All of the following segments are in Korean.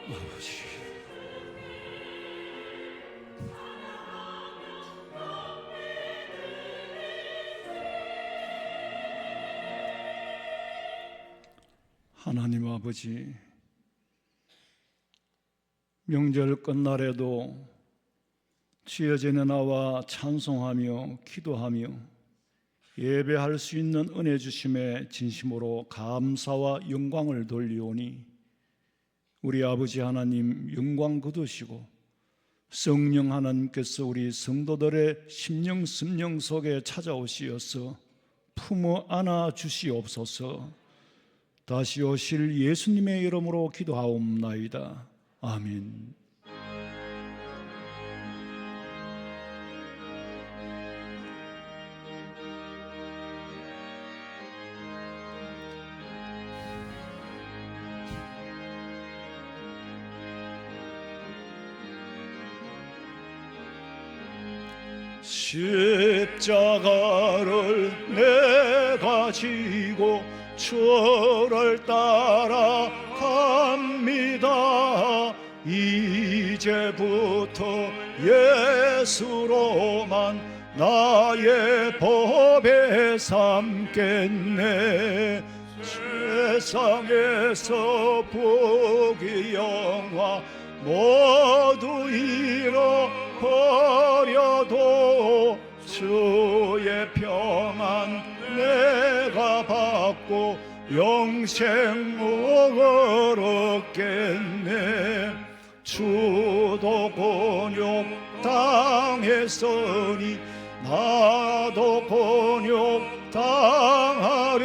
아버지, 하나님 아버지, 명절 끝날에도 주의 전에 나와 찬송하며 기도하며 예배할 수 있는 은혜 주심에 진심으로 감사와 영광을 돌리오니 우리 아버지 하나님 영광 거두시고 성령 하나님께서 우리 성도들의 심령 심령 속에 찾아오시어서 품어 안아 주시옵소서. 다시 오실 예수님의 이름으로 기도하옵나이다. 아멘. 십자가를 내가 지고 주를 따라갑니다. 이제부터 예수로만 나의 법에 삼겠네. 세상에서 복이 영화 모두 잃어버려도 주의 평안 내가 받고 영생을 얻겠네. 주도 곤욕 당했으니 나도 곤욕 당하래.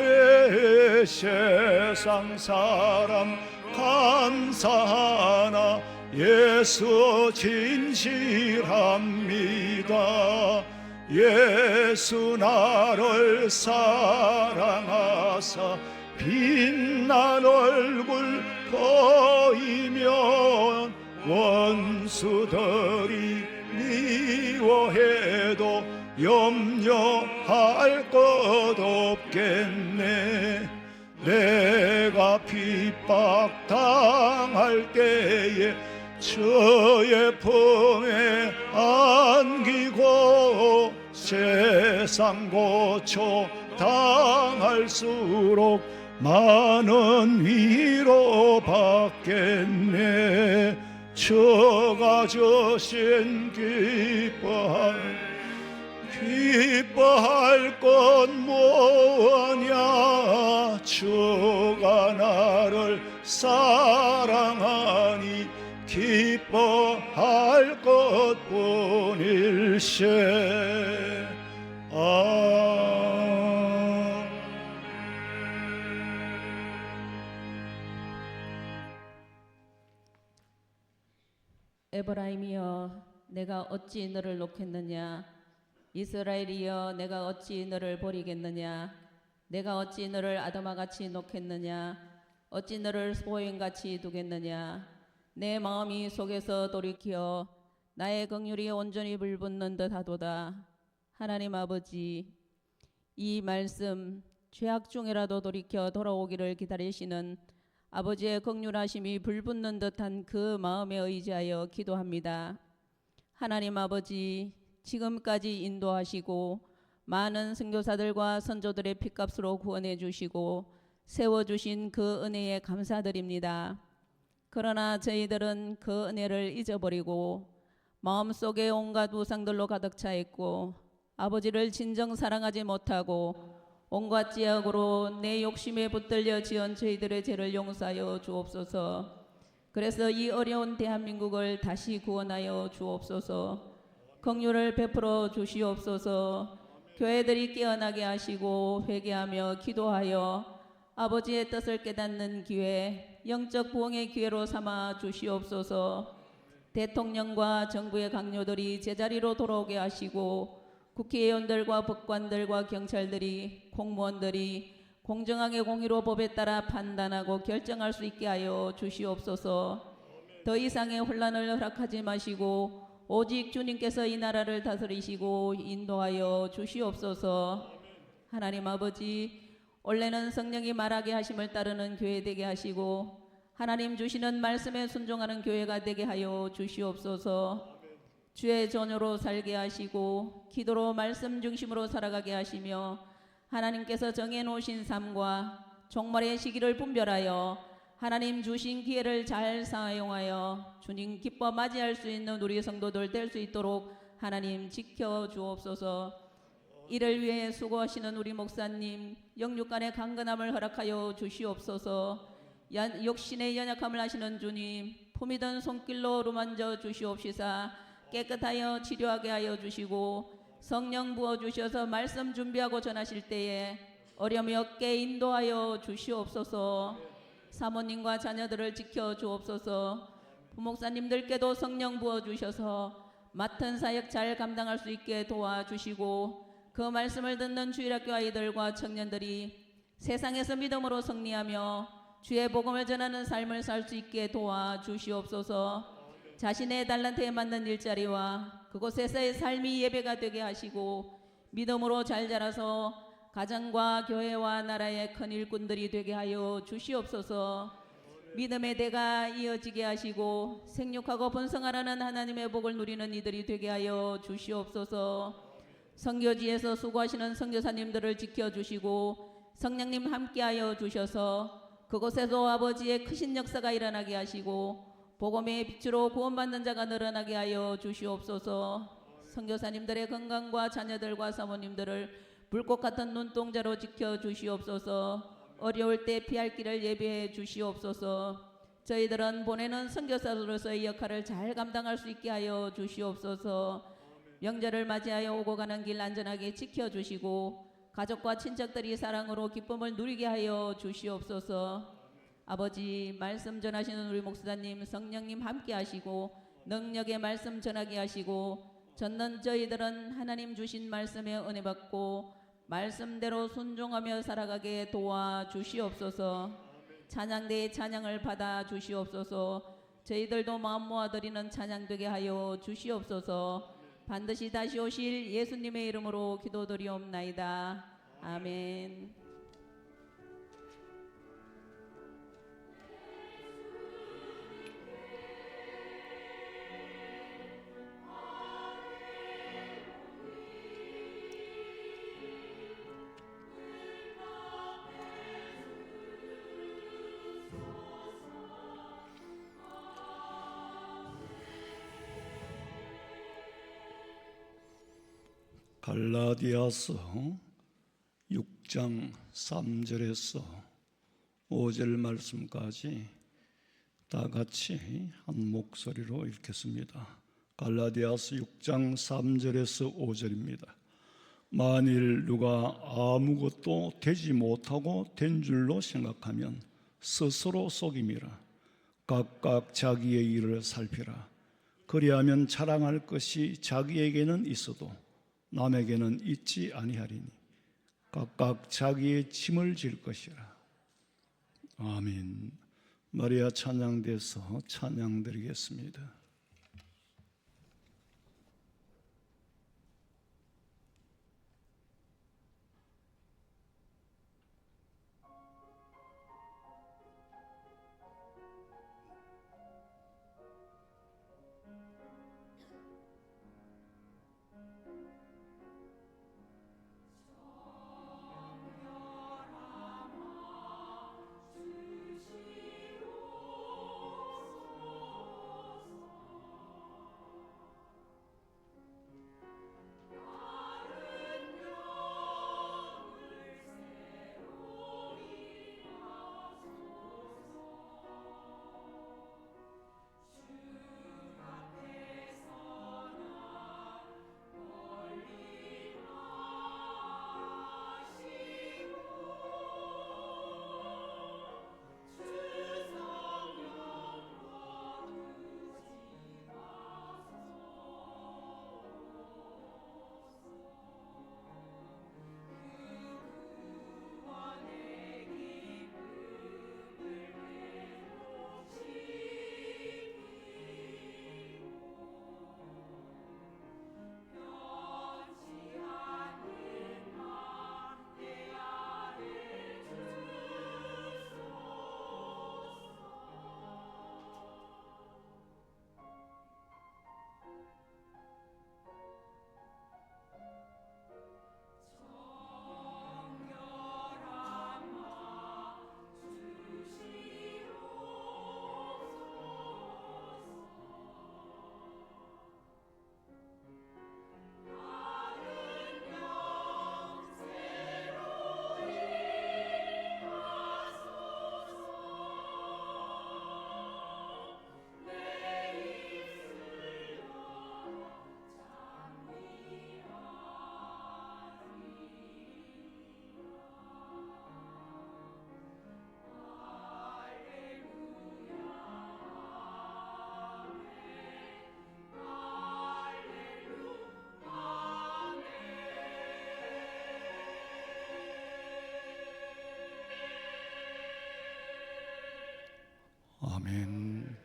세상 사람 감사하나 예수 진실합니다. 예수 나를 사랑하사 빛난 얼굴 보이면 원수들이 미워해도 염려할 것 없겠네. 내가 핍박 당할 때에 주의 품에 안기고 세상 고초 당할수록 많은 위로 받겠네. 주가 주신 기뻐할 것 뭐냐. 주가 나를 사랑하니 기뻐할 것뿐일세. 에브라임이여 내가 어찌 너를 놓겠느냐. 이스라엘이여 내가 어찌 너를 버리겠느냐. 내가 어찌 너를 아담아같이 놓겠느냐. 어찌 너를 소인같이 두겠느냐. 내 마음이 속에서 돌이켜 나의 긍휼이 온전히 불붙는 듯하도다. 하나님 아버지, 이 말씀 죄악 중이라도 돌이켜 돌아오기를 기다리시는 아버지의 긍휼하심이 불붙는 듯한 그 마음에 의지하여 기도합니다. 하나님 아버지, 지금까지 인도하시고 많은 선교사들과 선조들의 핏값으로 구원해 주시고 세워주신 그 은혜에 감사드립니다. 그러나 저희들은 그 은혜를 잊어버리고 마음속에 온갖 우상들로 가득 차 있고 아버지를 진정 사랑하지 못하고 온갖 지약으로 내 욕심에 붙들려 지은 저희들의 죄를 용서하여 주옵소서. 그래서 이 어려운 대한민국을 다시 구원하여 주옵소서. 긍휼을 베풀어 주시옵소서. 교회들이 깨어나게 하시고 회개하며 기도하여 아버지의 뜻을 깨닫는 기회, 영적 부흥의 기회로 삼아 주시옵소서. 대통령과 정부의 강요들이 제자리로 돌아오게 하시고 국회의원들과 법관들과 경찰들이 공무원들이 공정하게 공의로 법에 따라 판단하고 결정할 수 있게 하여 주시옵소서. 더 이상의 혼란을 허락하지 마시고 오직 주님께서 이 나라를 다스리시고 인도하여 주시옵소서. 하나님 아버지, 원래는 성령이 말하게 하심을 따르는 교회 되게 하시고 하나님 주시는 말씀에 순종하는 교회가 되게 하여 주시옵소서. 주의 전유로 살게 하시고 기도로 말씀 중심으로 살아가게 하시며 하나님께서 정해놓으신 삶과 종말의 시기를 분별하여 하나님 주신 기회를 잘 사용하여 주님 기뻐 맞이할 수 있는 우리 성도들 될 수 있도록 하나님 지켜주옵소서. 이를 위해 수고하시는 우리 목사님 영육간의 강건함을 허락하여 주시옵소서. 육신의 연약함을 하시는 주님 품이 든 손길로 어루만져 주시옵시사 깨끗하여 치료하게 하여 주시고 성령 부어주셔서 말씀 준비하고 전하실 때에 어려움이 없게 인도하여 주시옵소서. 사모님과 자녀들을 지켜주옵소서. 부목사님들께도 성령 부어주셔서 맡은 사역 잘 감당할 수 있게 도와주시고 그 말씀을 듣는 주일학교 아이들과 청년들이 세상에서 믿음으로 승리하며 주의 복음을 전하는 삶을 살 수 있게 도와주시옵소서. 자신의 달란트에 맞는 일자리와 그곳에서의 삶이 예배가 되게 하시고 믿음으로 잘 자라서 가정과 교회와 나라의 큰 일꾼들이 되게 하여 주시옵소서. 믿음의 대가 이어지게 하시고 생육하고 번성하라는 하나님의 복을 누리는 이들이 되게 하여 주시옵소서. 선교지에서 수고하시는 선교사님들을 지켜주시고 성령님 함께하여 주셔서 그곳에서 아버지의 크신 역사가 일어나게 하시고 복음의 빛으로 구원받는 자가 늘어나게 하여 주시옵소서. 선교사님들의 건강과 자녀들과 사모님들을 불꽃 같은 눈동자로 지켜주시옵소서. 어려울 때 피할 길을 예비해 주시옵소서. 저희들은 보내는 선교사로서의 역할을 잘 감당할 수 있게 하여 주시옵소서. 명절을 맞이하여 오고 가는 길 안전하게 지켜주시고 가족과 친척들이 사랑으로 기쁨을 누리게 하여 주시옵소서. 아버지 말씀 전하시는 우리 목사님 성령님 함께 하시고 능력의 말씀 전하게 하시고 전는 저희들은 하나님 주신 말씀에 은혜 받고 말씀대로 순종하며 살아가게 도와주시옵소서. 찬양대의 찬양을 받아 주시옵소서. 저희들도 마음 모아 드리는 찬양 되게 하여 주시옵소서. 반드시 다시 오실 예수님의 이름으로 기도드리옵나이다. 아멘. 갈라디아서 6장 3절에서 5절 말씀까지 다 같이 한 목소리로 읽겠습니다. 갈라디아서 6장 3절에서 5절입니다. 만일 누가 아무것도 되지 못하고 된 줄로 생각하면 스스로 속임이라. 각각 자기의 일을 살피라. 그리하면 자랑할 것이 자기에게는 있어도 남에게는 있지 아니하리니 각각 자기의 짐을 질 것이라. 아멘. 마리아 찬양대에서 찬양드리겠습니다. 아멘.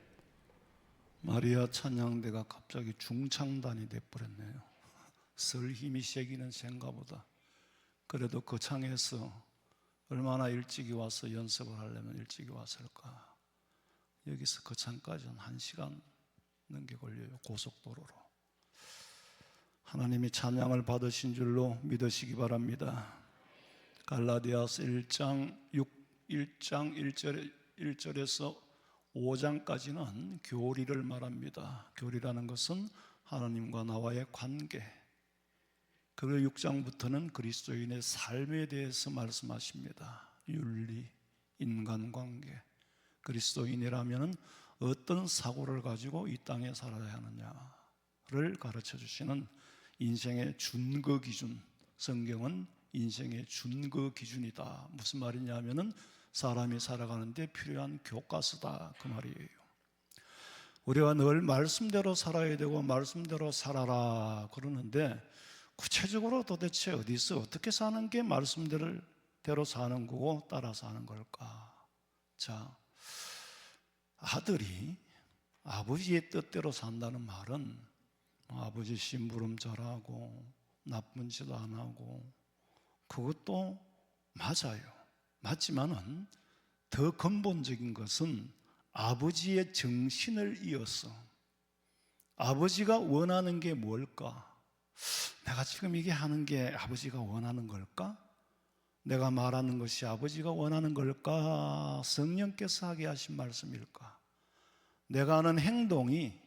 마리아 찬양대가 갑자기 중창단이 돼버렸네요. 설 힘이 세기는 생각보다. 그래도 거창해서 얼마나 일찍이 와서 연습을 하려면 일찍이 왔을까. 여기서 거창까지는 1시간 넘게 걸려요. 고속도로로. 하나님이 찬양을 받으신 줄로 믿으시기 바랍니다. 갈라디아서 1장 1절에서 5장까지는 교리를 말합니다. 교리라는 것은 하나님과 나와의 관계. 그리고 6장부터는 그리스도인의 삶에 대해서 말씀하십니다. 윤리, 인간관계. 그리스도인이라면 어떤 사고를 가지고 이 땅에 살아야 하느냐를 가르쳐 주시는 인생의 준거 기준. 성경은 인생의 준거 기준이다. 무슨 말이냐면은 사람이 살아가는데 필요한 교과서다, 그 말이에요. 우리가 늘 말씀대로 살아야 되고 말씀대로 살아라 그러는데 구체적으로 도대체 어디서 어떻게 사는 게 말씀대로 사는 거고 따라 사는 걸까? 자, 아들이 아버지의 뜻대로 산다는 말은 아버지 심부름 잘하고 나쁜 짓 안 하고 그것도 맞아요. 맞지만은 더 근본적인 것은 아버지의 정신을 이어서 아버지가 원하는 게 뭘까? 내가 지금 이게 하는 게 아버지가 원하는 걸까? 내가 말하는 것이 아버지가 원하는 걸까? 성령께서 하게 하신 말씀일까? 내가 하는 행동이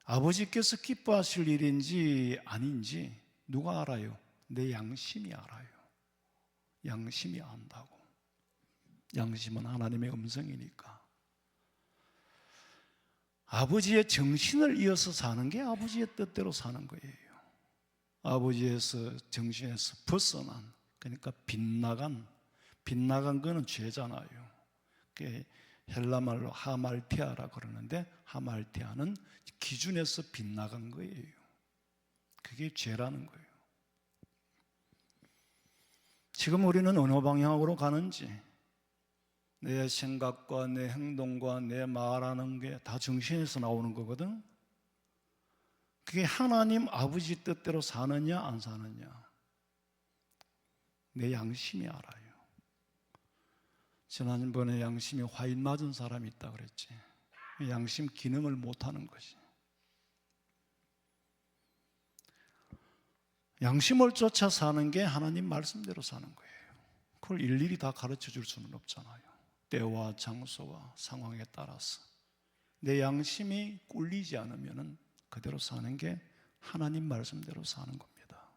아버지께서 기뻐하실 일인지 아닌지 누가 알아요? 내 양심이 알아요. 양심이 안다고. 양심은 하나님의 음성이니까. 아버지의 정신을 이어서 사는 게 아버지의 뜻대로 사는 거예요. 아버지에서 정신에서 벗어난, 그러니까 빗나간 거는 죄잖아요. 그게 헬라말로 하말티아라 그러는데 하말티아는 기준에서 빗나간 거예요. 그게 죄라는 거예요. 지금 우리는 어느 방향으로 가는지 내 생각과 내 행동과 내 말하는 게 다 정신에서 나오는 거거든. 그게 하나님 아버지 뜻대로 사느냐 안 사느냐 내 양심이 알아요. 지난번에 양심이 화인 맞은 사람이 있다 그랬지. 양심 기능을 못하는 것이. 양심을 쫓아 사는 게 하나님 말씀대로 사는 거예요. 그걸 일일이 다 가르쳐 줄 수는 없잖아요. 때와 장소와 상황에 따라서 내 양심이 꿀리지 않으면 그대로 사는 게 하나님 말씀대로 사는 겁니다.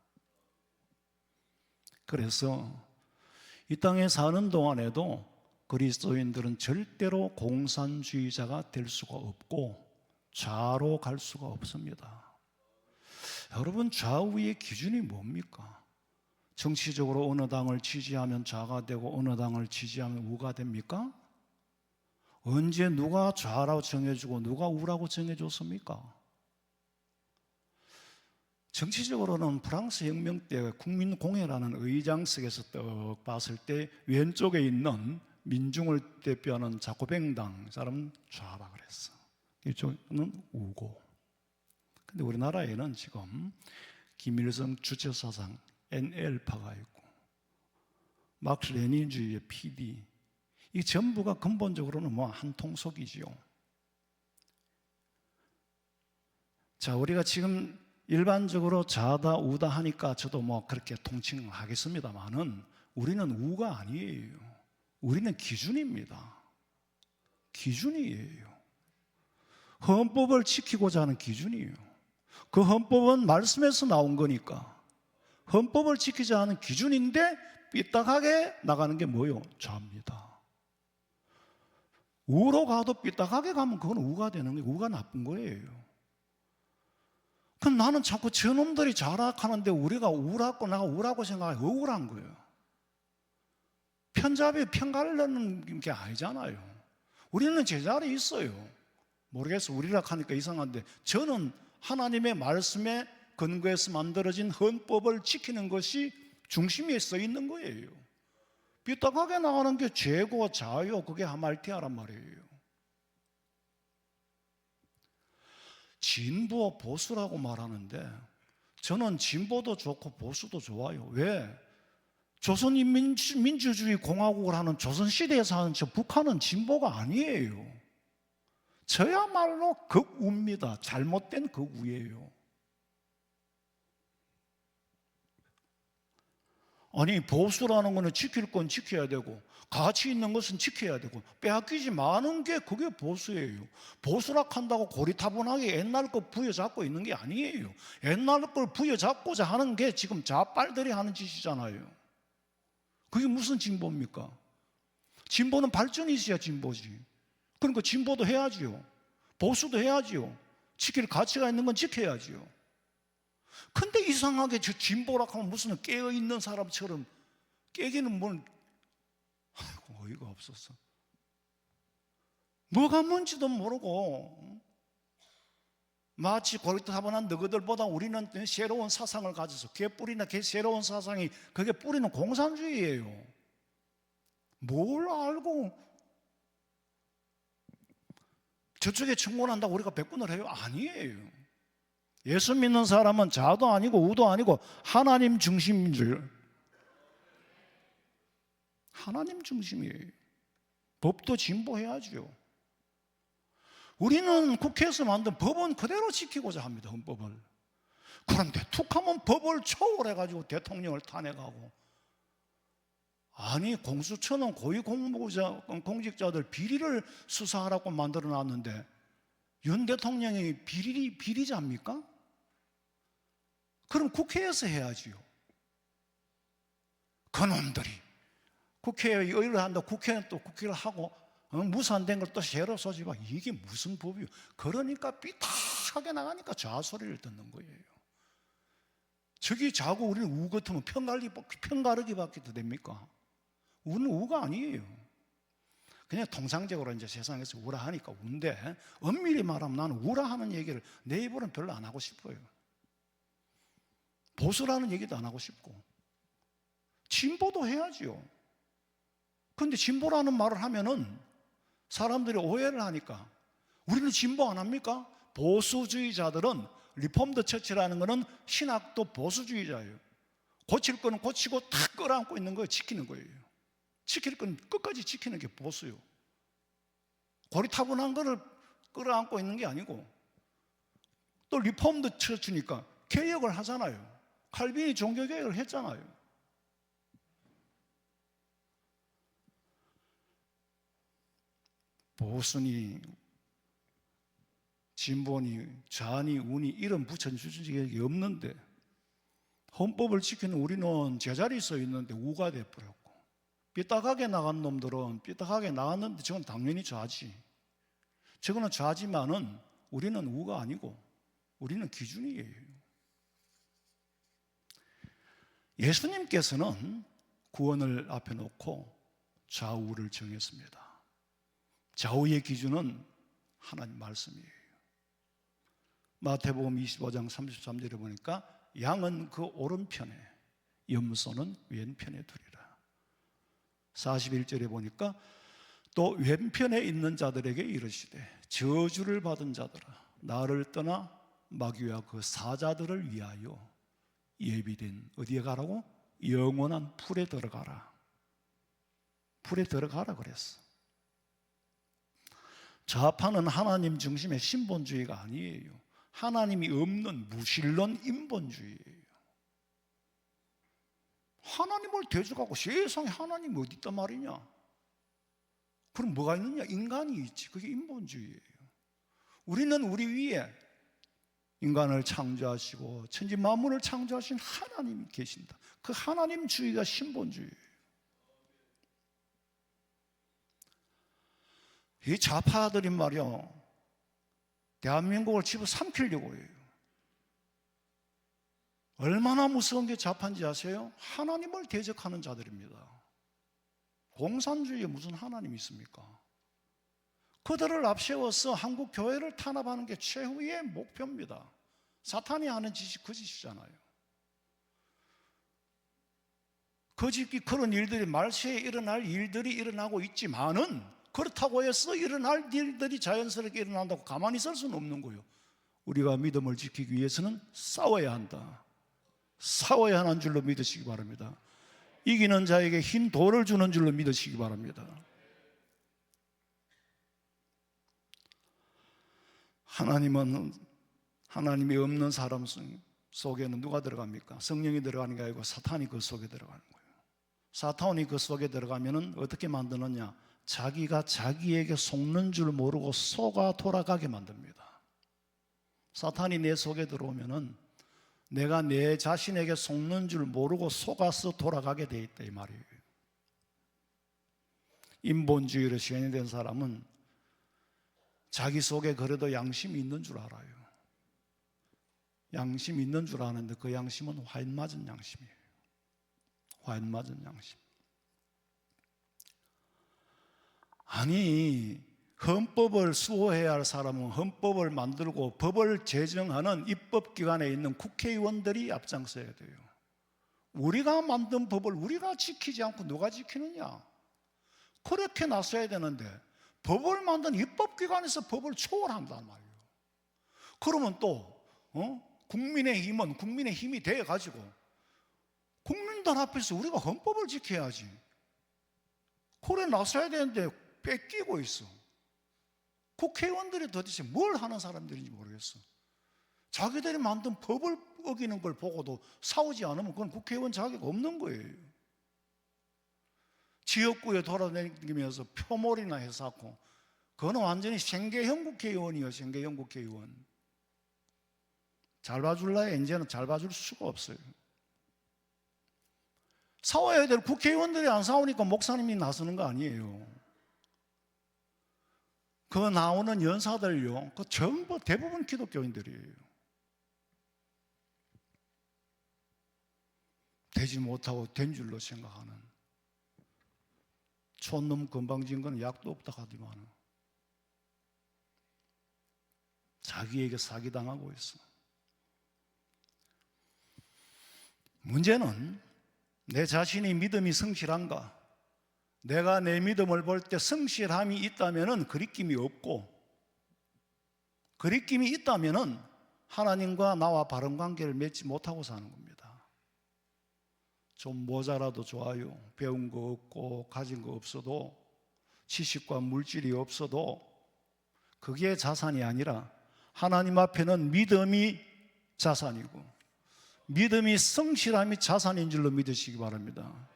그래서 이 땅에 사는 동안에도 그리스도인들은 절대로 공산주의자가 될 수가 없고 좌로 갈 수가 없습니다. 여러분, 좌우의 기준이 뭡니까? 정치적으로 어느 당을 지지하면 좌가 되고 어느 당을 지지하면 우가 됩니까? 언제 누가 좌라고 정해주고 누가 우라고 정해줬습니까? 정치적으로는 프랑스 혁명 때 국민공회라는 의장석에서 떡 봤을 때 왼쪽에 있는 민중을 대표하는 자코뱅당 사람은 좌라 그랬어. 이쪽은 우고. 근데 우리나라에는 지금 김일성 주체사상 NL파가 있고 막스 레닌주의의 PD, 이 전부가 근본적으로는 뭐 한 통속이지요. 자, 우리가 지금 일반적으로 좌다 우다 하니까 저도 뭐 그렇게 통칭을 하겠습니다만은 우리는 우가 아니에요. 우리는 기준입니다. 기준이에요. 헌법을 지키고자 하는 기준이에요. 그 헌법은 말씀에서 나온 거니까 헌법을 지키자 하는 기준인데 삐딱하게 나가는 게 뭐예요? 좌입니다. 우로 가도 삐딱하게 가면 그건 우가 되는 거예요. 우가 나쁜 거예요. 그럼 나는 자꾸 저놈들이 좌락하는데 우리가 우라고 내가 우라고 생각하면 억울한 거예요. 편잡이 편가르는 게 아니잖아요. 우리는 제자리에 있어요. 모르겠어. 우리라 하니까 이상한데 저는 하나님의 말씀에 근거해서 만들어진 헌법을 지키는 것이 중심에 서 있는 거예요. 삐딱하게 나가는 게 죄고 자요. 그게 하말티아란 말이에요. 진보 보수라고 말하는데 저는 진보도 좋고 보수도 좋아요. 왜? 조선인민주주의 공화국을 하는 조선시대에서 하는 저 북한은 진보가 아니에요. 저야말로 극우입니다. 잘못된 극우예요. 아니, 보수라는 거는 지킬 건 지켜야 되고 가치 있는 것은 지켜야 되고 빼앗기지 마는 게 그게 보수예요. 보수라 한다고 고리타분하게 옛날 거 부여잡고 있는 게 아니에요. 옛날 걸 부여잡고자 하는 게 지금 좌빨들이 하는 짓이잖아요. 그게 무슨 진보입니까? 진보는 발전이 있어야 진보지. 그러니까 진보도 해야지요. 보수도 해야지요. 지킬 가치가 있는 건 지켜야지요. 근데 이상하게 저 진보라 하면 무슨 깨어있는 사람처럼 깨기는 뭘, 아이고, 어이가 없었어. 뭐가 뭔지도 모르고 마치 고리타분한 너희들보다 우리는 새로운 사상을 가져서 걔 뿌리나 걔 새로운 사상이 그게 뿌리는 공산주의예요. 뭘 알고 저쪽에 청원한다고 우리가 백분을 해요? 아니에요. 예수 믿는 사람은 좌도 아니고 우도 아니고 하나님 중심인 줄. 하나님 중심이에요. 법도 진보해야죠. 우리는 국회에서 만든 법은 그대로 지키고자 합니다. 헌법을. 그런데 툭하면 법을 초월해가지고 대통령을 탄핵하고, 아니 공수처는 고위공직자들 비리를 수사하라고 만들어놨는데 윤 대통령이 비리자입니까? 그럼 국회에서 해야지요. 그놈들이 국회에 의뢰를 한다고 국회는 또 국회를 하고 무산된 걸 또 새로 소집하고, 이게 무슨 법이요? 그러니까 삐딱하게 나가니까 좌소리를 듣는 거예요. 저기 자고 우리는 우 같으면 편가르기밖에 더 됩니까? 우는 우가 아니에요. 그냥 통상적으로 이제 세상에서 우라 하니까 우인데, 엄밀히 말하면 나는 우라 하는 얘기를 내 입으로는 별로 안 하고 싶어요. 보수라는 얘기도 안 하고 싶고, 진보도 해야지요. 그런데 진보라는 말을 하면은 사람들이 오해를 하니까, 우리는 진보 안 합니까? 보수주의자들은, 리폼드 처치라는 거는 신학도 보수주의자예요. 고칠 거는 고치고 탁 끌어안고 있는 거예요. 지키는 거예요. 지킬 건 끝까지 지키는 게 보수요. 고리타분한 거를 끌어안고 있는 게 아니고, 또 리폼드 처치니까 개혁을 하잖아요. 칼빈이 종교개혁을 했잖아요. 보수니 진보니 좌니 우니 이름 붙여주는 게 없는데, 헌법을 지키는 우리는 제자리에 서 있는데 우가 돼버렸고, 삐딱하게 나간 놈들은 삐딱하게 나갔는데 저건 당연히 좌지. 저거는 좌지만은 우리는 우가 아니고 우리는 기준이에요. 예수님께서는 구원을 앞에 놓고 좌우를 정했습니다. 좌우의 기준은 하나님 말씀이에요. 마태복음 25장 33절에 보니까 양은 그 오른편에, 염소는 왼편에 두리라. 41절에 보니까 또 왼편에 있는 자들에게 이르시되 저주를 받은 자들아, 나를 떠나 마귀와 그 사자들을 위하여 예비된, 어디에 가라고? 영원한 풀에 들어가라. 풀에 들어가라 그랬어. 좌파는 하나님 중심의 신본주의가 아니에요. 하나님이 없는 무신론 인본주의예요. 하나님을 대적하고 세상에 하나님이 어디 있단 말이냐? 그럼 뭐가 있느냐? 인간이 있지. 그게 인본주의예요. 우리는 우리 위에 인간을 창조하시고 천지 만물을 창조하신 하나님이 계신다. 그 하나님주의가 신본주의예요. 이 좌파들이 말이요, 대한민국을 집어삼키려고 해요. 얼마나 무서운 게 좌파인지 아세요? 하나님을 대적하는 자들입니다. 공산주의에 무슨 하나님이 있습니까? 그들을 앞세워서 한국 교회를 탄압하는 게 최후의 목표입니다. 사탄이 하는 짓이 그 짓이잖아요. 그런 일들이 말세에 일어날 일들이 일어나고 있지만은, 그렇다고 해서 일어날 일들이 자연스럽게 일어난다고 가만히 있을 수는 없는 거예요. 우리가 믿음을 지키기 위해서는 싸워야 한다. 싸워야 하는 줄로 믿으시기 바랍니다. 이기는 자에게 흰 돌을 주는 줄로 믿으시기 바랍니다. 하나님이 없는 사람 속에는 누가 들어갑니까? 성령이 들어가는 게 아니고 사탄이 그 속에 들어가는 거예요. 사탄이 그 속에 들어가면은 어떻게 만드느냐? 자기가 자기에게 속는 줄 모르고 속아 돌아가게 만듭니다. 사탄이 내 속에 들어오면은 내가 내 자신에게 속는 줄 모르고 속아서 돌아가게 돼 있다 이 말이에요. 인본주의로 시행된 사람은 자기 속에 그래도 양심이 있는 줄 알아요. 양심이 있는 줄 아는데 그 양심은 화인 맞은 양심이에요. 화인 맞은 양심. 아니, 헌법을 수호해야 할 사람은 헌법을 만들고 법을 제정하는 입법기관에 있는 국회의원들이 앞장서야 돼요. 우리가 만든 법을 우리가 지키지 않고 누가 지키느냐? 그렇게 나서야 되는데 법을 만든 입법기관에서 법을 초월한단 말이에요. 그러면 또 국민의힘은 국민의 힘이 돼가지고 국민들 앞에서 우리가 헌법을 지켜야지. 그래 나서야 되는데 뺏기고 있어. 국회의원들이 도대체 뭘 하는 사람들인지 모르겠어. 자기들이 만든 법을 어기는 걸 보고도 싸우지 않으면 그건 국회의원 자격 없는 거예요. 지역구에 돌아다니면서 표몰이나 해서 하고 그거는 완전히 생계형 국회의원이에요. 생계형 국회의원. 잘 봐줄라야 이제는 잘 봐줄 수가 없어요. 싸워야 될 국회의원들이 안 싸우니까 목사님이 나서는 거 아니에요. 그 나오는 연사들요, 그 전부 대부분 기독교인들이에요. 되지 못하고 된 줄로 생각하는 촌놈 건방진 건 약도 없다 하더만 자기에게 사기당하고 있어. 문제는 내 자신이 믿음이 성실한가? 내가 내 믿음을 볼 때 성실함이 있다면 거리낌이 없고 거리낌이 있다면 하나님과 나와 바른 관계를 맺지 못하고 사는 겁니다. 좀 모자라도 좋아요. 배운 거 없고 가진 거 없어도 지식과 물질이 없어도 그게 자산이 아니라 하나님 앞에는 믿음이 자산이고 믿음이 성실함이 자산인 줄로 믿으시기 바랍니다.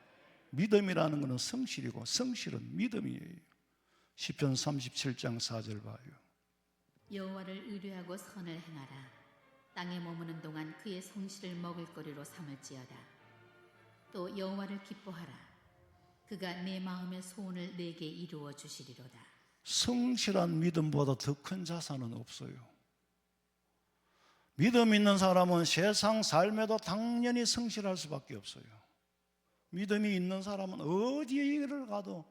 믿음이라는 것은 성실이고 성실은 믿음이에요. 시편 37장 4절 봐요. 여호와를 의뢰하고 선을 행하라. 땅에 머무는 동안 그의 성실을 먹을거리로 삼을지어다. 또 여호와를 기뻐하라. 그가 내 마음의 소원을 내게 이루어 주시리로다. 성실한 믿음보다 더 큰 자산은 없어요. 믿음 있는 사람은 세상 삶에도 당연히 성실할 수밖에 없어요. 믿음이 있는 사람은 어디에 일을 가도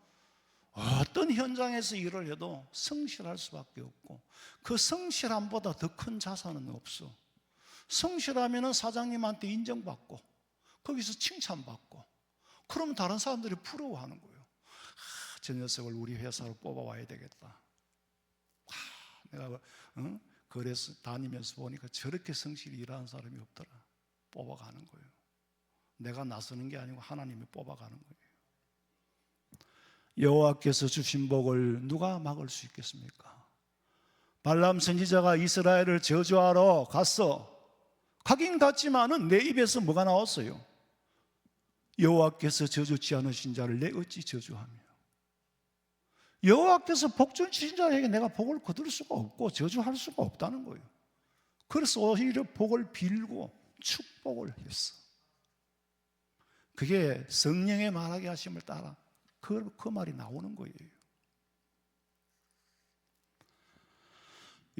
어떤 현장에서 일을 해도 성실할 수밖에 없고 그 성실함보다 더 큰 자산은 없어. 성실하면 사장님한테 인정받고 거기서 칭찬받고 그러면 다른 사람들이 부러워하는 거예요. 저 녀석을 우리 회사로 뽑아와야 되겠다. 내가 그래서 다니면서 보니까 저렇게 성실히 일하는 사람이 없더라. 뽑아가는 거예요. 내가 나서는 게 아니고 하나님이 뽑아가는 거예요. 여호와께서 주신 복을 누가 막을 수 있겠습니까? 발람 선지자가 이스라엘을 저주하러 갔어. 가긴 갔지만은 내 입에서 뭐가 나왔어요? 여호와께서 저주치 않으신 자를 내 어찌 저주하며. 여호와께서 복 주신 자에게 내가 복을 거둘 수가 없고 저주할 수가 없다는 거예요. 그래서 오히려 복을 빌고 축복을 했어. 그게 성령의 말하게 하심을 따라 그 말이 나오는 거예요.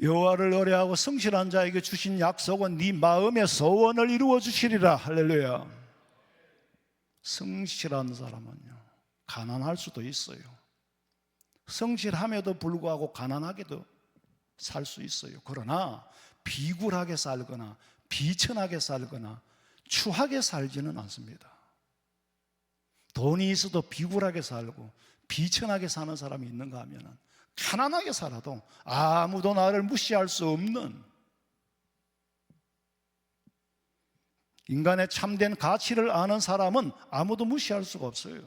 여호와를 의뢰하고 성실한 자에게 주신 약속은 네 마음의 소원을 이루어 주시리라. 할렐루야. 성실한 사람은요 가난할 수도 있어요. 성실함에도 불구하고 가난하게도 살 수 있어요. 그러나 비굴하게 살거나 비천하게 살거나 추하게 살지는 않습니다. 돈이 있어도 비굴하게 살고 비천하게 사는 사람이 있는가 하면 가난하게 살아도 아무도 나를 무시할 수 없는 인간의 참된 가치를 아는 사람은 아무도 무시할 수가 없어요.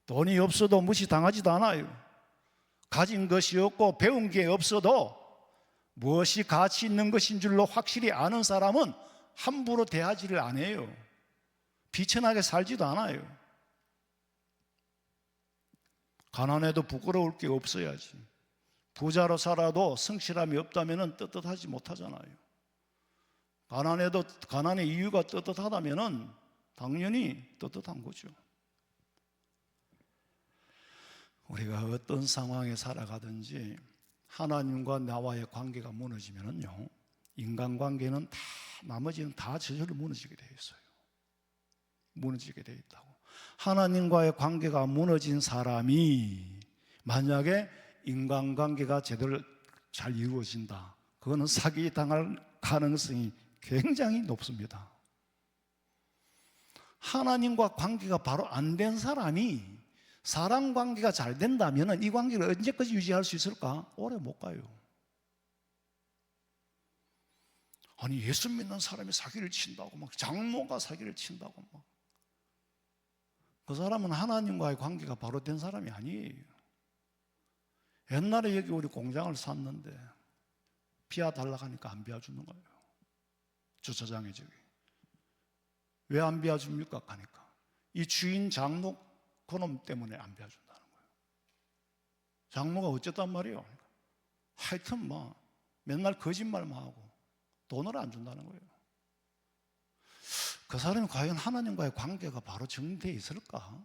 돈이 없어도 무시당하지도 않아요. 가진 것이 없고 배운 게 없어도 무엇이 가치 있는 것인 줄로 확실히 아는 사람은 함부로 대하지를 안 해요. 비천하게 살지도 않아요. 가난해도 부끄러울 게 없어야지. 부자로 살아도 성실함이 없다면 떳떳하지 못하잖아요. 가난해도 가난의 이유가 떳떳하다면 당연히 떳떳한 거죠. 우리가 어떤 상황에 살아가든지 하나님과 나와의 관계가 무너지면요, 인간관계는 다, 나머지는 다 저절로 무너지게 되어 있어요. 무너지게 되어 있다고. 하나님과의 관계가 무너진 사람이 만약에 인간관계가 제대로 잘 이루어진다, 그거는 사기당할 가능성이 굉장히 높습니다. 하나님과 관계가 바로 안 된 사람이 사람 관계가 잘 된다면 이 관계를 언제까지 유지할 수 있을까? 오래 못 가요. 아니, 예수 믿는 사람이 사기를 친다고, 막 장모가 사기를 친다고, 막. 그 사람은 하나님과의 관계가 바로 된 사람이 아니에요. 옛날에 여기 우리 공장을 샀는데 비와 달라고 하니까 안 비워주는 거예요. 주차장에 저기. 왜 안 비워줍니까? 하니까 이 주인 장로 그놈 때문에 안 비워준다는 거예요. 장모가 어쨌단 말이에요. 하여튼 뭐 맨날 거짓말만 하고 돈을 안 준다는 거예요. 그 사람이 과연 하나님과의 관계가 바로 정되어 있을까?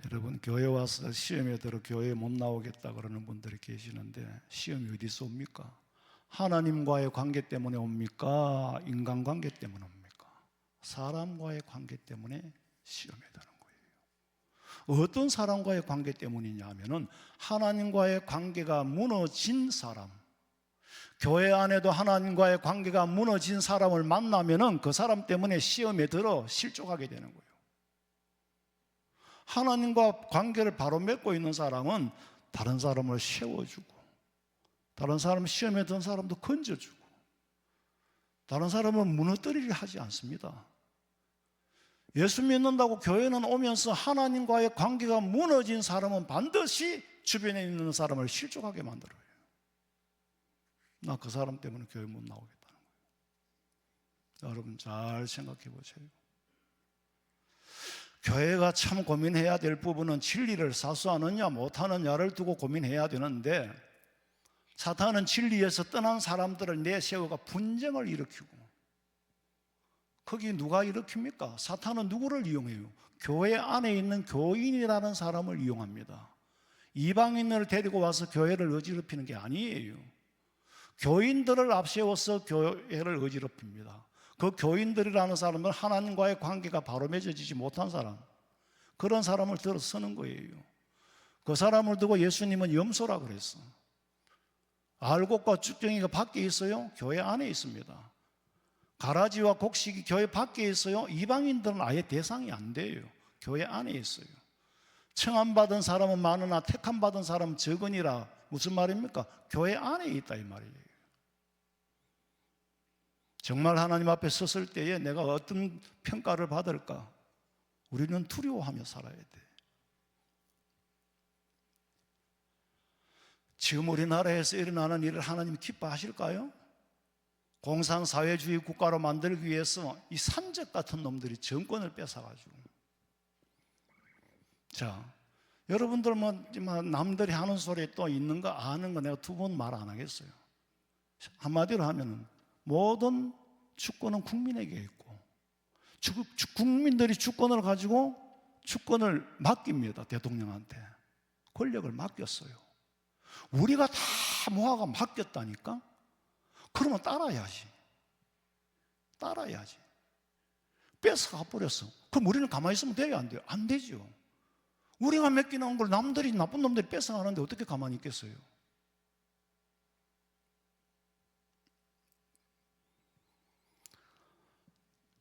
여러분, 교회 와서 시험에 들어 교회에 못 나오겠다 그러는 분들이 계시는데 시험이 어디서 옵니까? 하나님과의 관계 때문에 옵니까? 인간관계 때문에 옵니까? 사람과의 관계 때문에 시험에 드는 거예요. 어떤 사람과의 관계 때문이냐 하면은 하나님과의 관계가 무너진 사람, 교회 안에도 하나님과의 관계가 무너진 사람을 만나면은 그 사람 때문에 시험에 들어 실족하게 되는 거예요. 하나님과 관계를 바로 맺고 있는 사람은 다른 사람을 세워주고, 다른 사람 시험에 든 사람도 건져주고, 다른 사람은 무너뜨리려 하지 않습니다. 예수 믿는다고 교회는 오면서 하나님과의 관계가 무너진 사람은 반드시 주변에 있는 사람을 실족하게 만들어요. 나 그 사람 때문에 교회 못 나오겠다는 거예요. 여러분 잘 생각해 보세요. 교회가 참 고민해야 될 부분은 진리를 사수하느냐 못하느냐를 두고 고민해야 되는데, 사탄은 진리에서 떠난 사람들을 내세워가 분쟁을 일으키고, 거기 누가 일으킵니까? 사탄은 누구를 이용해요? 교회 안에 있는 교인이라는 사람을 이용합니다. 이방인을 데리고 와서 교회를 어지럽히는 게 아니에요. 교인들을 앞세워서 교회를 어지럽힙니다. 그 교인들이라는 사람은 하나님과의 관계가 바로 맺어지지 못한 사람, 그런 사람을 들어 서는 거예요. 그 사람을 두고 예수님은 염소라 그랬어. 알곡과 쭉정이가 밖에 있어요? 교회 안에 있습니다. 가라지와 곡식이 교회 밖에 있어요? 이방인들은 아예 대상이 안 돼요. 교회 안에 있어요. 청함받은 사람은 많으나 택함받은 사람은 적으니라. 무슨 말입니까? 교회 안에 있다 이 말이에요. 정말 하나님 앞에 섰을 때에 내가 어떤 평가를 받을까? 우리는 두려워하며 살아야 돼. 지금 우리나라에서 일어나는 일을 하나님 기뻐하실까요? 공산사회주의 국가로 만들기 위해서 이 산적 같은 놈들이 정권을 뺏어가지고, 자, 여러분들 뭐 남들이 하는 소리 또 있는 거 아는 거 내가 두 번 말 안 하겠어요. 한마디로 하면은 모든 주권은 국민에게 있고, 국민들이 주권을 가지고 주권을 맡깁니다. 대통령한테 권력을 맡겼어요. 우리가 다 모아가 맡겼다니까? 그러면 따라야지. 뺏어가 버렸어. 그럼 우리는 가만히 있으면 돼요, 안 돼요? 안 되죠. 우리가 맡기는 걸 남들이, 나쁜 놈들이 뺏어가는데 어떻게 가만히 있겠어요?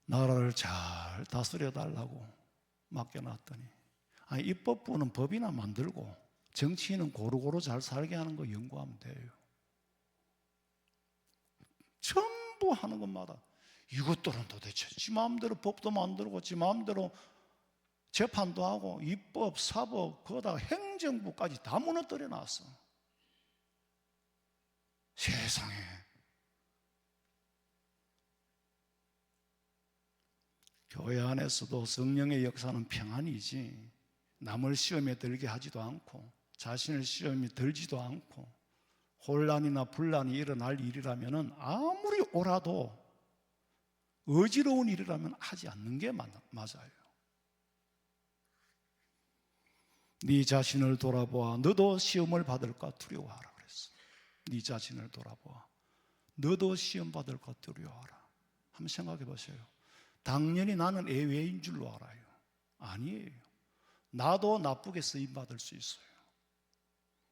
나라를 잘 다스려 달라고 맡겨놨더니, 아니, 입법부는 법이나 만들고 정치인은 고루고루 잘 살게 하는 거 연구하면 돼요. 전부 하는 것마다 이것들은 도대체 지 마음대로 법도 만들고 지 마음대로 재판도 하고 입법, 사법, 거기다가 행정부까지 다 무너뜨려 놨어. 세상에. 교회 안에서도 성령의 역사는 평안이지 남을 시험에 들게 하지도 않고 자신을 시험에 들지도 않고 혼란이나 분란이 일어날 일이라면 아무리 옳아도 어지러운 일이라면 하지 않는 게 맞아요. 네 자신을 돌아보아 너도 시험을 받을까 두려워하라 그랬어. 네 자신을 돌아보아 너도 시험 받을까 두려워하라. 한번 생각해 보세요. 당연히 나는 예외인 줄로 알아요. 아니에요. 나도 나쁘게 쓰임 받을 수 있어요.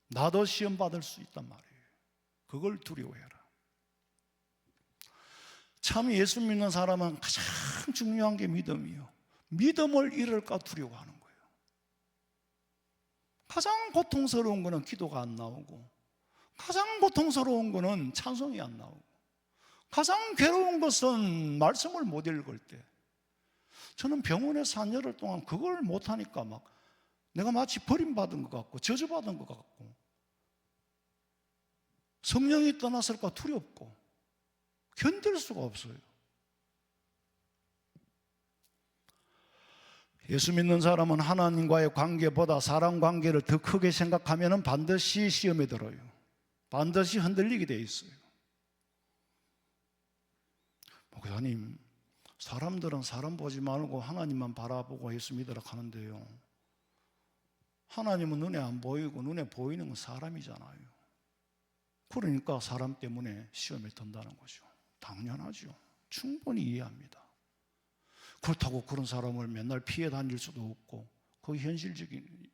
나도 시험 받을 수 있단 말이에요. 그걸 두려워해라. 참 예수 믿는 사람은 가장 중요한 게 믿음이요. 믿음을 잃을까 두려워하는 거예요. 가장 고통스러운 거는 기도가 안 나오고, 가장 고통스러운 거는 찬송이 안 나오고, 가장 괴로운 것은 말씀을 못 읽을 때. 저는 병원에서 한 열흘 동안 그걸 못하니까 막 내가 마치 버림받은 것 같고 저주받은 것 같고 성령이 떠났을까 두렵고 견딜 수가 없어요. 예수 믿는 사람은 하나님과의 관계보다 사람 관계를 더 크게 생각하면 반드시 시험에 들어요. 반드시 흔들리게 돼 있어요. 목사님, 사람들은 사람 보지 말고 하나님만 바라보고 예수 믿으라 하는데요, 하나님은 눈에 안 보이고 눈에 보이는 건 사람이잖아요. 그러니까 사람 때문에 시험에 든다는 거죠. 당연하죠. 충분히 이해합니다. 그렇다고 그런 사람을 맨날 피해 다닐 수도 없고 그게 현실적인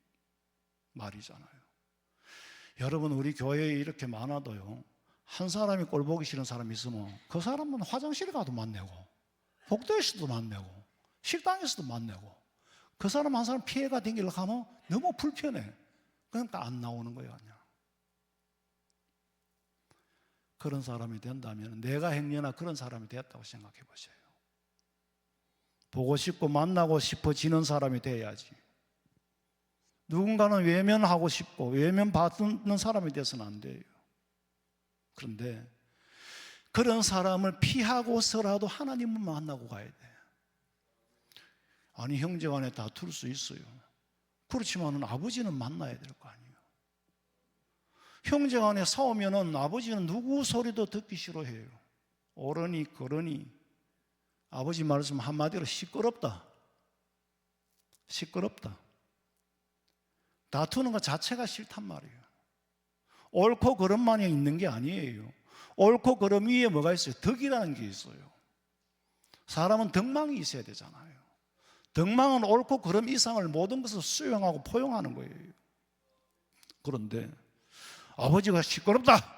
말이잖아요. 여러분, 우리 교회에 이렇게 많아도요, 한 사람이 꼴 보기 싫은 사람이 있으면 그 사람은 화장실에 가도 만나고 복도에서도 만나고 식당에서도 만나고 그 사람 한 사람 피해가 되기를 하면 너무 불편해. 그러니까 안 나오는 거예요. 그냥. 그런 사람이 된다면 내가 행여나 그런 사람이 되었다고 생각해 보세요. 보고 싶고 만나고 싶어지는 사람이 돼야지. 누군가는 외면하고 싶고 외면받는 사람이 돼서는 안 돼요. 그런데 그런 사람을 피하고서라도 하나님을 만나고 가야 돼. 아니, 형제간에 다툴 수 있어요. 그렇지만 아버지는 만나야 될 거 아니에요. 형제간에 싸우면 아버지는 누구 소리도 듣기 싫어해요. 옳으니 그러니 아버지 말씀 한마디로 시끄럽다. 시끄럽다. 다투는 것 자체가 싫단 말이에요. 옳고 그름만이 있는 게 아니에요. 옳고 그름 위에 뭐가 있어요? 덕이라는 게 있어요. 사람은 덕망이 있어야 되잖아요. 덕망은 옳고 그름 이상을 모든 것을 수용하고 포용하는 거예요. 그런데 아버지가 시끄럽다.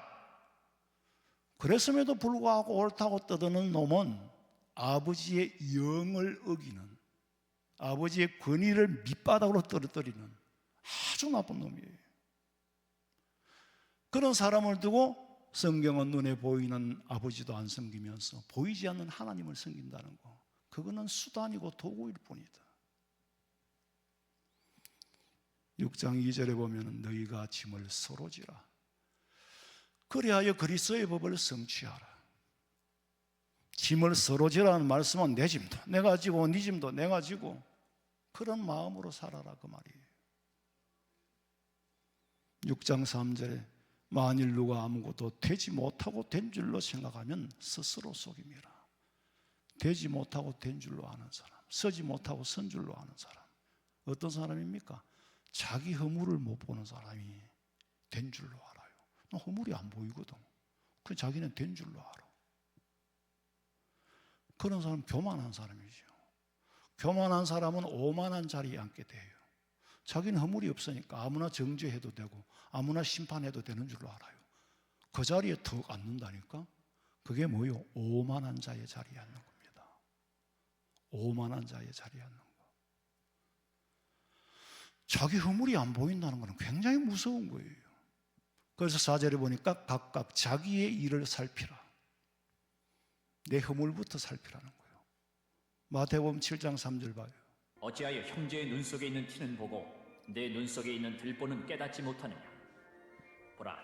그랬음에도 불구하고 옳다고 떠드는 놈은 아버지의 영을 어기는, 아버지의 권위를 밑바닥으로 떨어뜨리는 아주 나쁜 놈이에요. 그런 사람을 두고 성경은 눈에 보이는 아버지도 안 섬기면서 보이지 않는 하나님을 섬긴다는 거, 그거는 수단이고 도구일 뿐이다. 6장 2절에 보면 너희가 짐을 서로 지라. 그리하여 그리스도의 법을 성취하라. 짐을 서로 지라는 말씀은 내 짐도 내가 지고 네 짐도 내가 지고 그런 마음으로 살아라 그 말이에요. 6장 3절에 만일 누가 아무것도 되지 못하고 된 줄로 생각하면 스스로 속임이라. 되지 못하고 된 줄로 아는 사람, 서지 못하고 선 줄로 아는 사람, 어떤 사람입니까? 자기 허물을 못 보는 사람이 된 줄로 알아요. 허물이 안 보이거든. 그 자기는 된 줄로 알아. 그런 사람은 교만한 사람이죠. 교만한 사람은 오만한 자리에 앉게 돼요. 자기는 허물이 없으니까 아무나 정죄해도 되고 아무나 심판해도 되는 줄로 알아요. 그 자리에 턱 앉는다니까? 그게 뭐요? 오만한 자의 자리에 앉는 겁니다. 오만한 자의 자리에 앉는 거. 자기 허물이 안 보인다는 것은 굉장히 무서운 거예요. 그래서 4절에 보니까 각각 자기의 일을 살피라. 내 허물부터 살피라는 거예요. 마태복음 7장 3절 봐요. 어찌하여 형제의 눈 속에 있는 티는 보고 내 눈 속에 있는 들보는 깨닫지 못하느냐? 보라,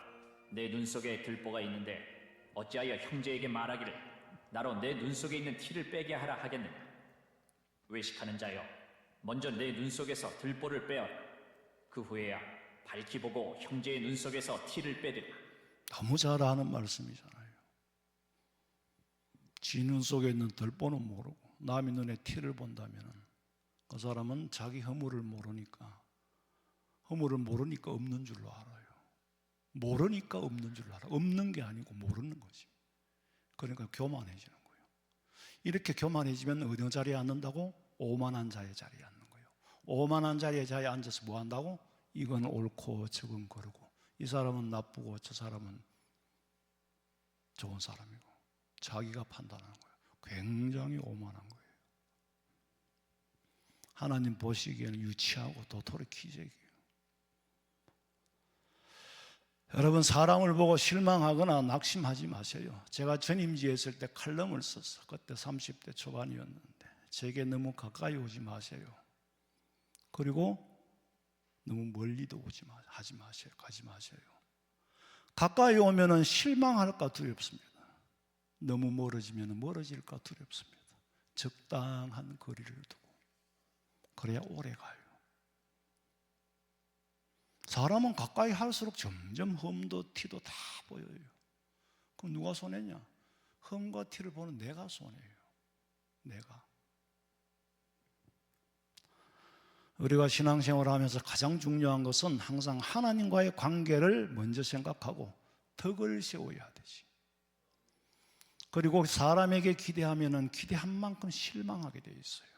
내 눈 속에 들보가 있는데 어찌하여 형제에게 말하기를 나로 내 눈 속에 있는 티를 빼게 하라 하겠느냐? 외식하는 자여, 먼저 내 눈 속에서 들보를 빼어라. 그 후에야 밝히 보고 형제의 눈 속에서 티를 빼리라. 너무 잘 아는 말씀이잖아요. 지 눈 속에 있는 들보는 모르고 남의 눈에 티를 본다면 그 사람은 자기 허물을 모르니까 없는 줄로 알아요. 모르니까 없는 줄로 알아. 없는 게 아니고 모르는 거지. 그러니까 교만해지는 거예요. 이렇게 교만해지면 어느 자리에 앉는다고? 오만한 자의 자리에 앉는 거예요. 오만한 자리에 앉아서 뭐 한다고? 이건 옳고 저건 그르고, 이 사람은 나쁘고 저 사람은 좋은 사람이고, 자기가 판단하는 거예요. 굉장히 오만한 거예요. 하나님 보시기에는 유치하고 도토리 키재기예요. 여러분, 사람을 보고 실망하거나 낙심하지 마세요. 제가 전임지에 있을 때 칼럼을 썼어. 그때 30대 초반이었는데 제게 너무 가까이 오지 마세요. 그리고 너무 멀리도 가지 마세요. 가까이 오면은 실망할까 두렵습니다. 너무 멀어지면 멀어질까 두렵습니다. 적당한 거리를 두고 그래야 오래 가요. 사람은 가까이 할수록 점점 흠도 티도 다 보여요. 그럼 누가 손해냐? 흠과 티를 보는 내가 손해예요. 내가. 우리가 신앙생활을 하면서 가장 중요한 것은 항상 하나님과의 관계를 먼저 생각하고 덕을 세워야 되지. 그리고 사람에게 기대하면은 기대한 만큼 실망하게 돼 있어요.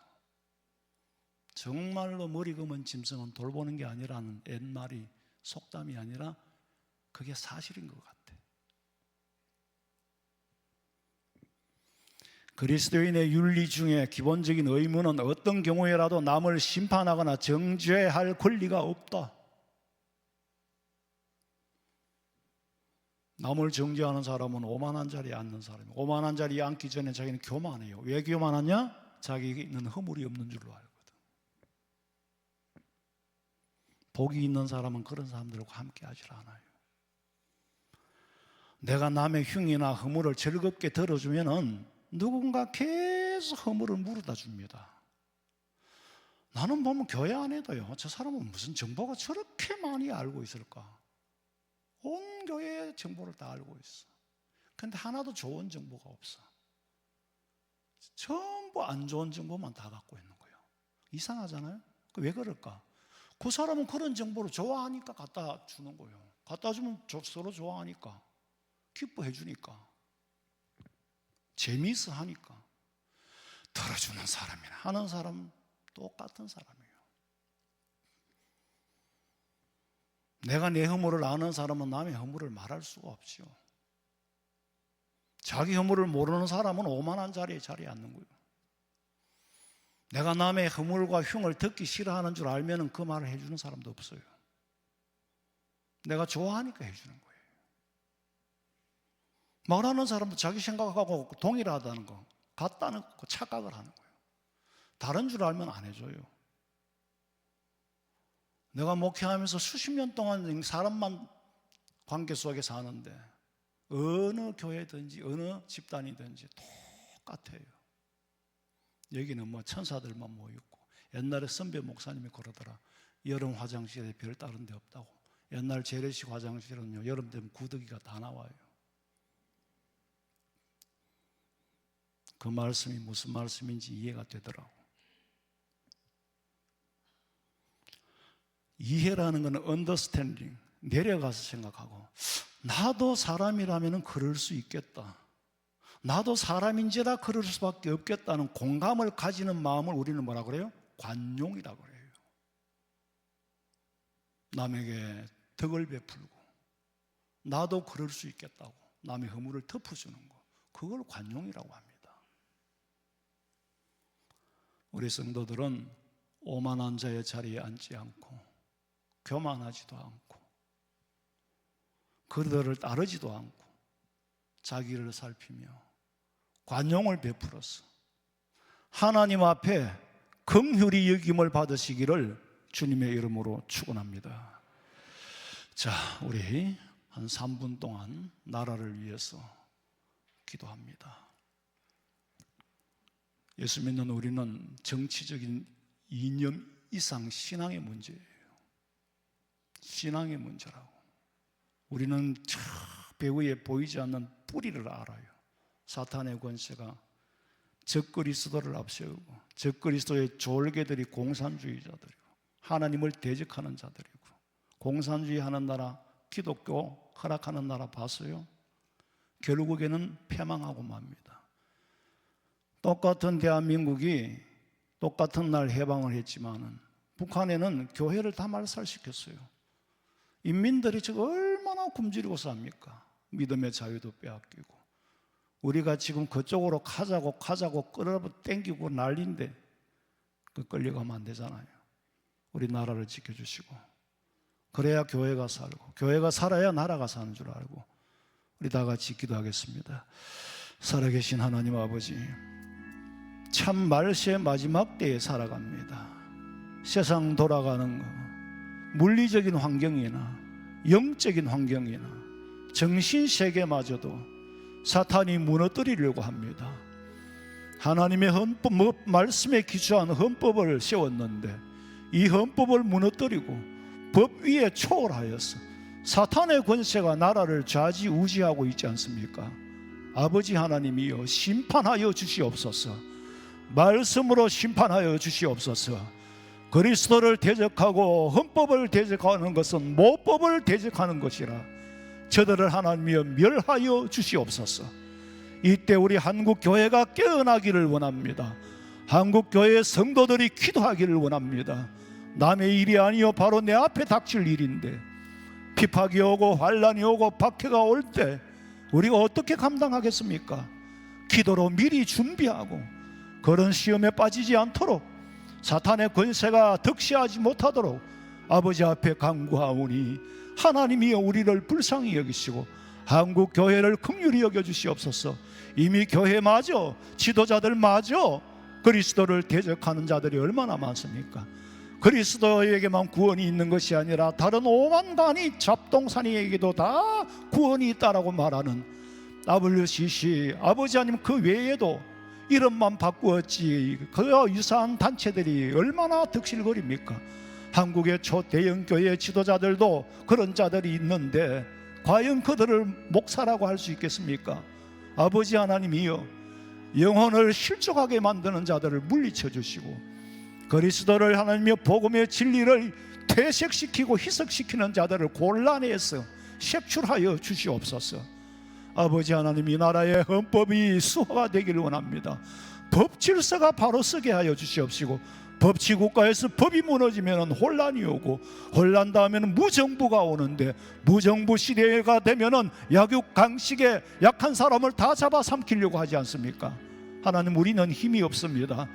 정말로 머리 검은 짐승은 돌보는 게 아니라는 옛말이, 속담이 아니라 그게 사실인 것 같아. 그리스도인의 윤리 중에 기본적인 의무는 어떤 경우에라도 남을 심판하거나 정죄할 권리가 없다. 남을 정죄하는 사람은 오만한 자리에 앉는 사람이에요. 오만한 자리에 앉기 전에 자기는 교만해요. 왜 교만하냐? 자기에게 있는 허물이 없는 줄로 알거든. 복이 있는 사람은 그런 사람들과 함께 하질 않아요. 내가 남의 흉이나 허물을 즐겁게 들어주면은 누군가 계속 허물을 물어다 줍니다. 나는 보면 교회 안에도요, 저 사람은 무슨 정보가 저렇게 많이 알고 있을까? 온 교회의 정보를 다 알고 있어. 근데 하나도 좋은 정보가 없어. 전부 안 좋은 정보만 다 갖고 있는 거예요. 이상하잖아요? 왜 그럴까? 그 사람은 그런 정보를 좋아하니까 갖다 주는 거예요. 갖다 주면 서로 좋아하니까, 기뻐해 주니까, 재미있어 하니까. 들어주는 사람이나 하는 사람은 똑같은 사람이에요. 내가 내 허물을 아는 사람은 남의 허물을 말할 수가 없지요. 자기 허물을 모르는 사람은 오만한 자리에 앉는 거예요. 내가 남의 허물과 흉을 듣기 싫어하는 줄 알면 그 말을 해주는 사람도 없어요. 내가 좋아하니까 해주는 거예요. 말하는 사람도 자기 생각하고 동일하다는 거, 같다는 거 착각을 하는 거예요. 다른 줄 알면 안 해줘요. 내가 목회하면서 수십 년 동안 사람만 관계 속에 사는데 어느 교회든지 어느 집단이든지 똑같아요. 여기는 뭐 천사들만 모였고, 옛날에 선배 목사님이 그러더라. 여름 화장실에 별 다른 데 없다고. 옛날 재래식 화장실은요, 여름 되면 구더기가 다 나와요. 그 말씀이 무슨 말씀인지 이해가 되더라고. 이해라는 것은 understanding, 내려가서 생각하고, 나도 사람이라면 그럴 수 있겠다, 나도 사람인지라 그럴 수밖에 없겠다는 공감을 가지는 마음을 우리는 뭐라 그래요? 관용이라고 그래요. 남에게 덕을 베풀고 나도 그럴 수 있겠다고 남의 허물을 덮어주는 거, 그걸 관용이라고 합니다. 우리 성도들은 오만한 자의 자리에 앉지 않고 교만하지도 않고 그들을 따르지도 않고 자기를 살피며 관용을 베풀어서 하나님 앞에 긍휼히 여김을 받으시기를 주님의 이름으로 축원합니다. 자, 우리 한 3분 동안 나라를 위해서 기도합니다. 예수 믿는 우리는 정치적인 이념 이상 신앙의 문제예요. 신앙의 문제라고. 우리는 저 배후에 보이지 않는 뿌리를 알아요. 사탄의 권세가 적그리스도를 앞세우고 적그리스도의 졸개들이 공산주의자들이고 하나님을 대적하는 자들이고 공산주의 하는 나라, 기독교 허락하는 나라 봤어요? 결국에는 패망하고 맙니다. 똑같은 대한민국이 똑같은 날 해방을 했지만은 북한에는 교회를 다 말살시켰어요. 인민들이 지금 얼마나 굶주리고 삽니까? 믿음의 자유도 빼앗기고. 우리가 지금 그쪽으로 가자고 끌어당기고 난리인데 그 끌려가면 안 되잖아요. 우리 나라를 지켜주시고 그래야 교회가 살고 교회가 살아야 나라가 사는 줄 알고 우리 다 같이 기도하겠습니다. 살아계신 하나님 아버지, 참 말세의 마지막 때에 살아갑니다. 세상 돌아가는 거, 물리적인 환경이나 영적인 환경이나 정신세계마저도 사탄이 무너뜨리려고 합니다. 하나님의 헌법, 말씀에 기초한 헌법을 세웠는데 이 헌법을 무너뜨리고 법 위에 초월하여서 사탄의 권세가 나라를 좌지우지하고 있지 않습니까? 아버지 하나님이여, 심판하여 주시옵소서. 말씀으로 심판하여 주시옵소서. 그리스도를 대적하고 헌법을 대적하는 것은 모법을 대적하는 것이라 저들을 하나님이여 멸하여 주시옵소서. 이때 우리 한국교회가 깨어나기를 원합니다. 한국교회의 성도들이 기도하기를 원합니다. 남의 일이 아니요 바로 내 앞에 닥칠 일인데 핍박이 오고 환난이 오고 박해가 올 때 우리가 어떻게 감당하겠습니까? 기도로 미리 준비하고 그런 시험에 빠지지 않도록 사탄의 권세가 득세하지 못하도록 아버지 앞에 간구하오니 하나님이여 우리를 불쌍히 여기시고 한국 교회를 긍휼히 여겨주시옵소서. 이미 교회마저 지도자들마저 그리스도를 대적하는 자들이 얼마나 많습니까? 그리스도에게만 구원이 있는 것이 아니라 다른 오만간이 잡동사니에게도 다 구원이 있다라고 말하는 WCC 아버지 하나님, 그 외에도 이름만 바꾸었지 그 유사한 단체들이 얼마나 득실거립니까? 한국의 초대형 교회 지도자들도 그런 자들이 있는데 과연 그들을 목사라고 할 수 있겠습니까? 아버지 하나님이여, 영혼을 실족하게 만드는 자들을 물리쳐 주시고 그리스도를 하나님의 복음의 진리를 퇴색시키고 희석시키는 자들을 곤란해서 색출하여 주시옵소서. 아버지 하나님, 이 나라의 헌법이 수호가 되기를 원합니다. 법 질서가 바로 서게 하여 주시옵시고 법치국가에서 법이 무너지면 혼란이 오고 혼란 다음에는 무정부가 오는데 무정부 시대가 되면 약육강식에 약한 사람을 다 잡아삼키려고 하지 않습니까? 하나님, 우리는 힘이 없습니다.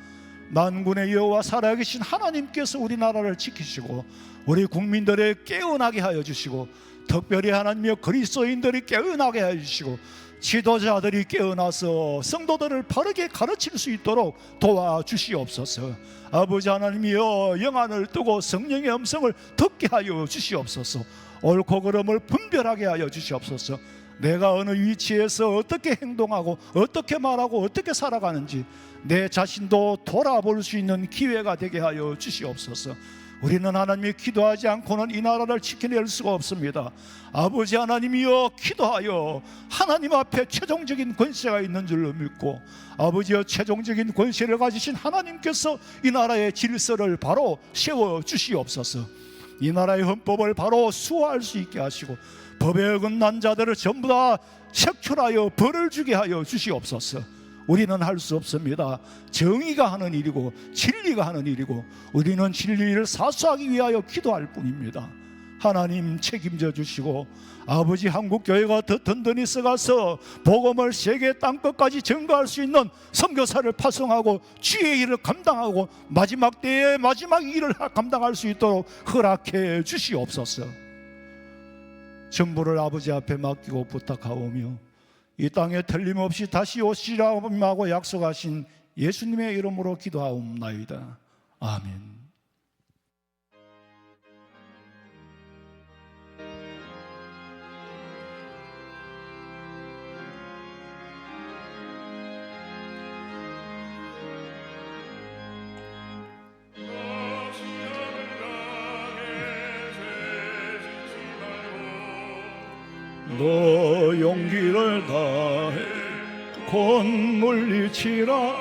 만군의 여호와 살아계신 하나님께서 우리나라를 지키시고 우리 국민들의 깨어나게 하여 주시고 특별히 하나님의 그리스도인들이 깨어나게 하여 주시고 지도자들이 깨어나서 성도들을 바르게 가르칠 수 있도록 도와주시옵소서. 아버지 하나님이여, 영안을 뜨고 성령의 음성을 듣게 하여 주시옵소서. 옳고 그름을 분별하게 하여 주시옵소서. 내가 어느 위치에서 어떻게 행동하고 어떻게 말하고 어떻게 살아가는지 내 자신도 돌아볼 수 있는 기회가 되게 하여 주시옵소서. 우리는 하나님이 기도하지 않고는 이 나라를 지켜낼 수가 없습니다. 아버지 하나님이여, 기도하여 하나님 앞에 최종적인 권세가 있는 줄로 믿고 아버지여, 최종적인 권세를 가지신 하나님께서 이 나라의 질서를 바로 세워 주시옵소서. 이 나라의 헌법을 바로 수호할 수 있게 하시고 법에 어긋난 자들을 전부 다 색출하여 벌을 주게 하여 주시옵소서. 우리는 할 수 없습니다. 정의가 하는 일이고 진리가 하는 일이고 우리는 진리를 사수하기 위하여 기도할 뿐입니다. 하나님 책임져 주시고 아버지 한국교회가 더 든든히 써가서 복음을 세계 땅끝까지 전가할 수 있는 선교사를 파송하고 주의 일을 감당하고 마지막 때에 마지막 일을 감당할 수 있도록 허락해 주시옵소서. 전부를 아버지 앞에 맡기고 부탁하오며 이 땅에 틀림없이 다시 오시라고 약속하신 예수님의 이름으로 기도하옵나이다. 아멘. 너 용기를 다해 곧 물리치라.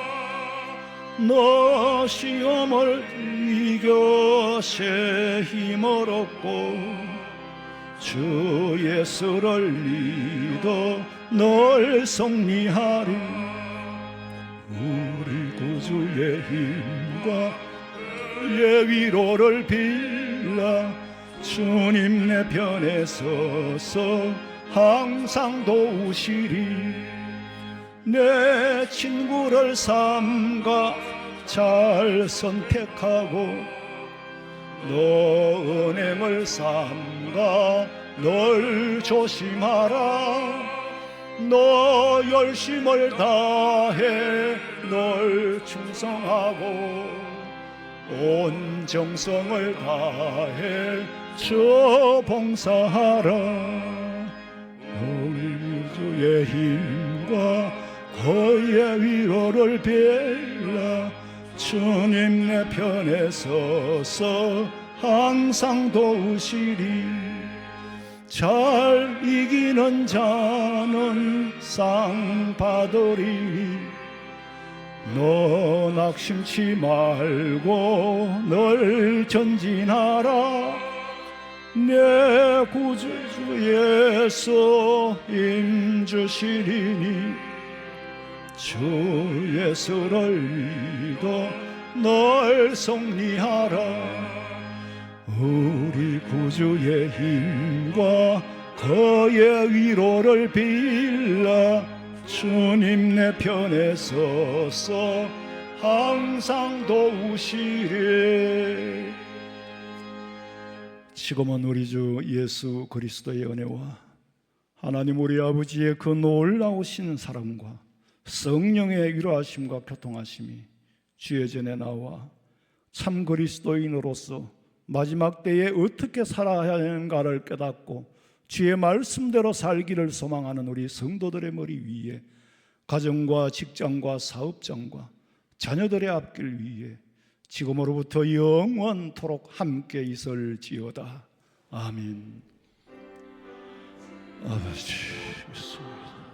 너 시험을 이겨 새 힘을 얻고 주 예수를 믿어 널 승리하리. 우리 구주의 힘과 그의 위로를 빌라. 주님 내 편에 서서 항상 도우시리. 내 친구를 삼가 잘 선택하고 너 은행을 삼가 널 조심하라. 너 열심을 다해 널 충성하고 온 정성을 다해 저 봉사하라. 우리 주의 힘과 그의 위로를 빌라. 주님 내 편에 서서 항상 도우시리. 잘 이기는 자는 상 받으리니 너 낙심치 말고 널 전진하라. 내 구주 예수 힘주시리니 주 예수를 믿어 널 승리하라. 우리 구주의 힘과 그의 위로를 빌라. 주님 내 편에 서서 항상 도우시리. 지금은 우리 주 예수 그리스도의 은혜와 하나님 우리 아버지의 그 놀라우신 사랑과 성령의 위로하심과 교통하심이 주의 전에 나와 참 그리스도인으로서 마지막 때에 어떻게 살아야 하는가를 깨닫고 주의 말씀대로 살기를 소망하는 우리 성도들의 머리 위에 가정과 직장과 사업장과 자녀들의 앞길 위에 지금으로부터 영원토록 함께 있을지어다. 아멘. 아버지, 믿습니다.